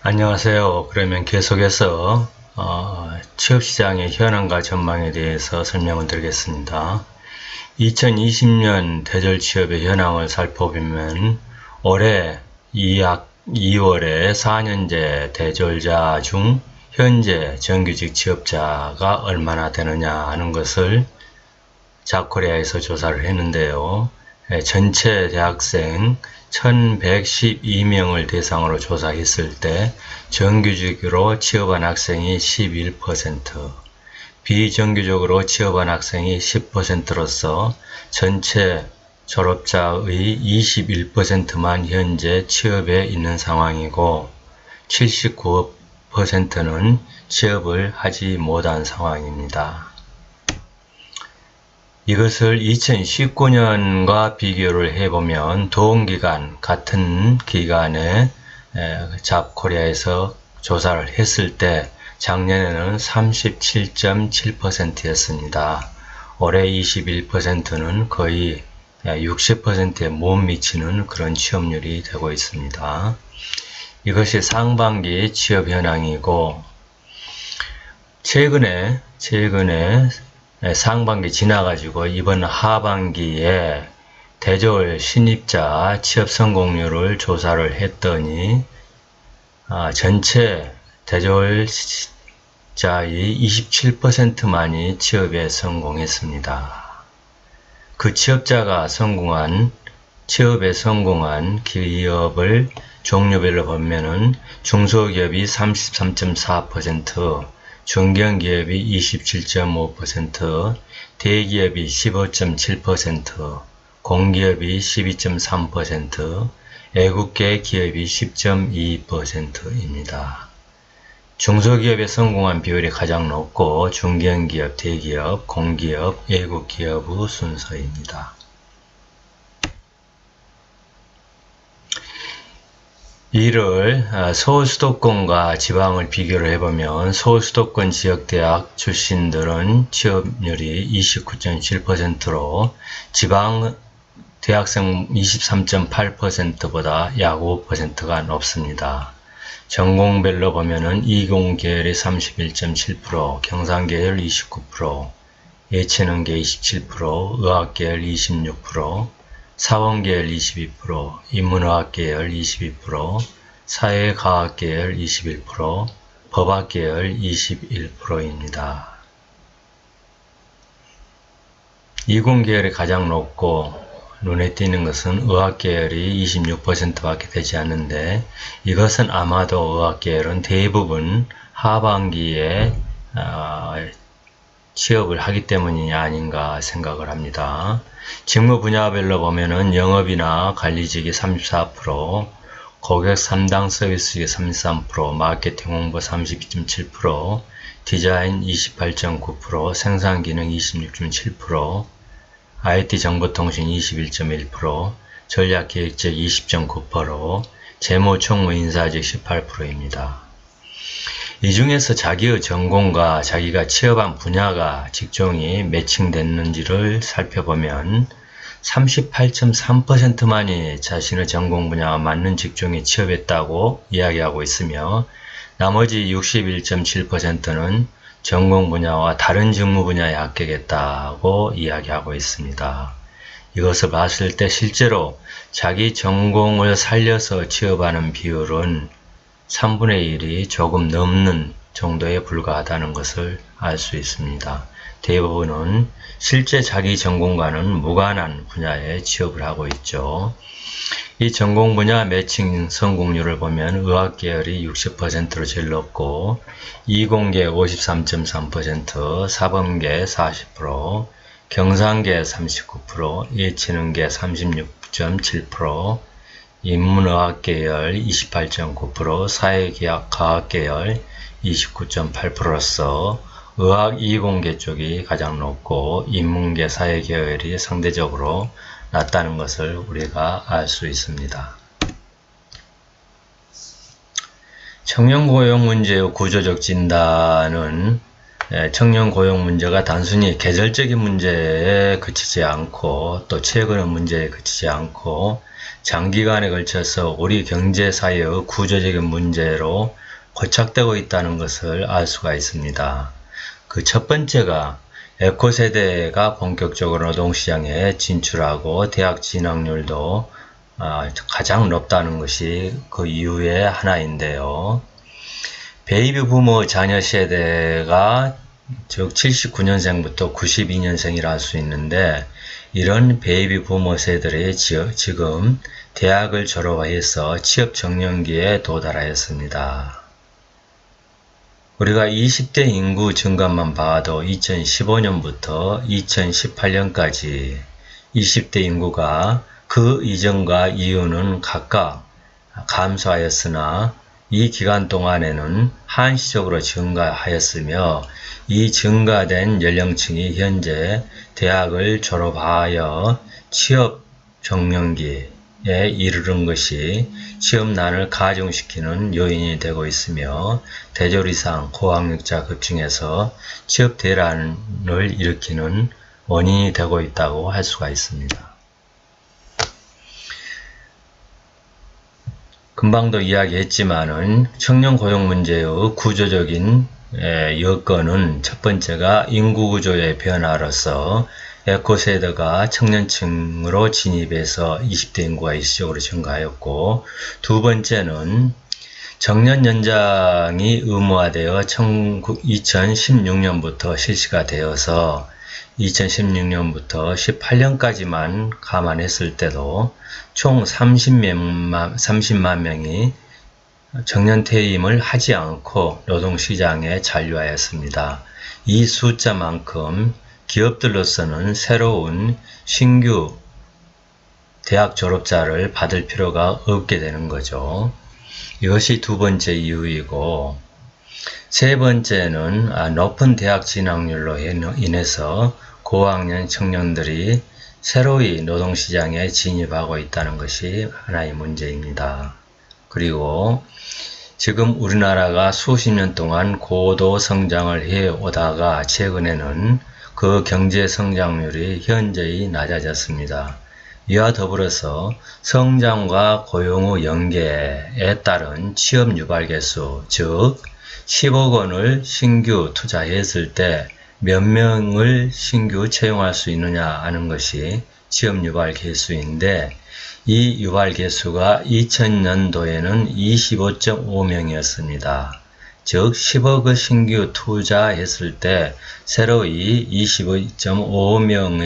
안녕하세요. 그러면 계속해서 취업시장의 현황과 전망에 대해서 설명을 드리겠습니다. 2020년 대졸 취업의 현황을 살펴보면 올해 2월에 4년제 대졸자 중 현재 정규직 취업자가 얼마나 되느냐 하는 것을 잡코리아에서 조사를 했는데요. 전체 대학생 1112명을 대상으로 조사했을 때 정규직으로 취업한 학생이 11%, 비정규직으로 취업한 학생이 10%로서 전체 졸업자의 21%만 현재 취업에 있는 상황이고 79%는 취업을 하지 못한 상황입니다. 이것을 2019년과 비교를 해보면 동기간 같은 기간에 잡코리아에서 조사를 했을 때 작년에는 37.7%였습니다. 올해 21%는 거의 60%에 못 미치는 그런 취업률이 되고 있습니다. 이것이 상반기 취업 현황이고 최근에 상반기 지나가지고 이번 하반기에 대졸 신입자 취업 성공률을 조사를 했더니 전체 대졸자의 27%만이 취업에 성공했습니다. 그 취업에 성공한 기업을 종류별로 보면은 중소기업이 33.4%, 중견기업이 27.5%, 대기업이 15.7%, 공기업이 12.3%, 애국계 기업이 10.2%입니다. 중소기업에 성공한 비율이 가장 높고 중견기업, 대기업, 공기업, 애국기업의 순서입니다. 이를 서울 수도권과 지방을 비교를 해보면 서울 수도권 지역대학 출신들은 취업률이 29.7%로 지방 대학생 23.8%보다 약 5%가 높습니다. 전공별로 보면은 이공계열이 31.7%, 경상계열 29%, 예체능계 27%, 의학계열 26%, 사원계열 22%, 인문화학계열 22%, 사회과학계열 21%, 법학계열 21%입니다. 이공계열이 가장 높고 눈에 띄는 것은 의학계열이 26%밖에 되지 않는데 이것은 아마도 의학계열은 대부분 하반기에 취업을 하기 때문이 아닌가 생각을 합니다. 직무 분야별로 보면은 영업이나 관리직이 34%, 고객 3당 서비스직이 33%, 마케팅 홍보 32.7%, 디자인 28.9%, 생산기능 26.7%, IT 정보통신 21.1%, 전략기획직 20.9%, 재무총무 인사직 18%입니다. 이 중에서 자기의 전공과 자기가 취업한 분야가 직종이 매칭됐는지를 살펴보면 38.3%만이 자신의 전공 분야와 맞는 직종에 취업했다고 이야기하고 있으며 나머지 61.7%는 전공 분야와 다른 직무 분야에 합격했다고 이야기하고 있습니다. 이것을 봤을 때 실제로 자기 전공을 살려서 취업하는 비율은 3분의 1이 조금 넘는 정도에 불과하다는 것을 알 수 있습니다. 대부분은 실제 자기 전공과는 무관한 분야에 취업을 하고 있죠. 이 전공 분야 매칭 성공률을 보면 의학계열이 60%로 제일 높고 이공계 53.3%, 사범계 40%, 경상계 39%, 예체능계 36.7%, 인문의학계열 28.9%, 사회과학계열 29.8%로서 의학 이공계 쪽이 가장 높고 인문계 사회계열이 상대적으로 낮다는 것을 우리가 알 수 있습니다. 청년 고용 문제의 구조적 진단은 청년 고용 문제가 단순히 계절적인 문제에 그치지 않고 또 최근의 문제에 그치지 않고 장기간에 걸쳐서 우리 경제 사회의 구조적인 문제로 고착되고 있다는 것을 알 수가 있습니다. 그 첫 번째가 에코세대가 본격적으로 노동시장에 진출하고 대학 진학률도 가장 높다는 것이 그 이유의 하나인데요. 베이비 부모 자녀 세대가 즉 79년생부터 92년생이라 할 수 있는데, 이런 베이비 부모 세대들이 지금 대학을 졸업해서 취업 정년기에 도달하였습니다. 우리가 20대 인구 증가만 봐도 2015년부터 2018년까지 20대 인구가 그 이전과 이후는 각각 감소하였으나 이 기간 동안에는 한시적으로 증가하였으며, 이 증가된 연령층이 현재 대학을 졸업하여 취업 정년기에 이르는 것이 취업난을 가중시키는 요인이 되고 있으며, 대졸 이상 고학력자 급증해서 취업 대란을 일으키는 원인이 되고 있다고 할 수가 있습니다. 금방도 이야기했지만은 청년 고용 문제의 구조적인 여건은 첫 번째가 인구구조의 변화로서 에코세대가 청년층으로 진입해서 20대 인구가 일시적으로 증가하였고, 두 번째는 정년 연장이 의무화되어 2016년부터 실시가 되어서 2016년부터 18년까지만 감안했을 때도 총 30만 명이 정년 퇴임을 하지 않고 노동시장에 잔류하였습니다. 이 숫자만큼 기업들로서는 새로운 신규 대학 졸업자를 받을 필요가 없게 되는 거죠. 이것이 두 번째 이유이고, 세 번째는 높은 대학 진학률로 인해서 고학년 청년들이 새로이 노동시장에 진입하고 있다는 것이 하나의 문제입니다. 그리고 지금 우리나라가 수십 년 동안 고도 성장을 해오다가 최근에는 그 경제 성장률이 현저히 낮아졌습니다. 이와 더불어서 성장과 고용의 연계에 따른 취업 유발 개수, 즉 10억 원을 신규 투자했을 때 몇 명을 신규 채용할 수 있느냐 하는 것이 취업 유발 개수인데, 이 유발 개수가 2000년도에는 25.5명이었습니다. 즉 10억을 신규 투자했을 때 새로이 25.5명의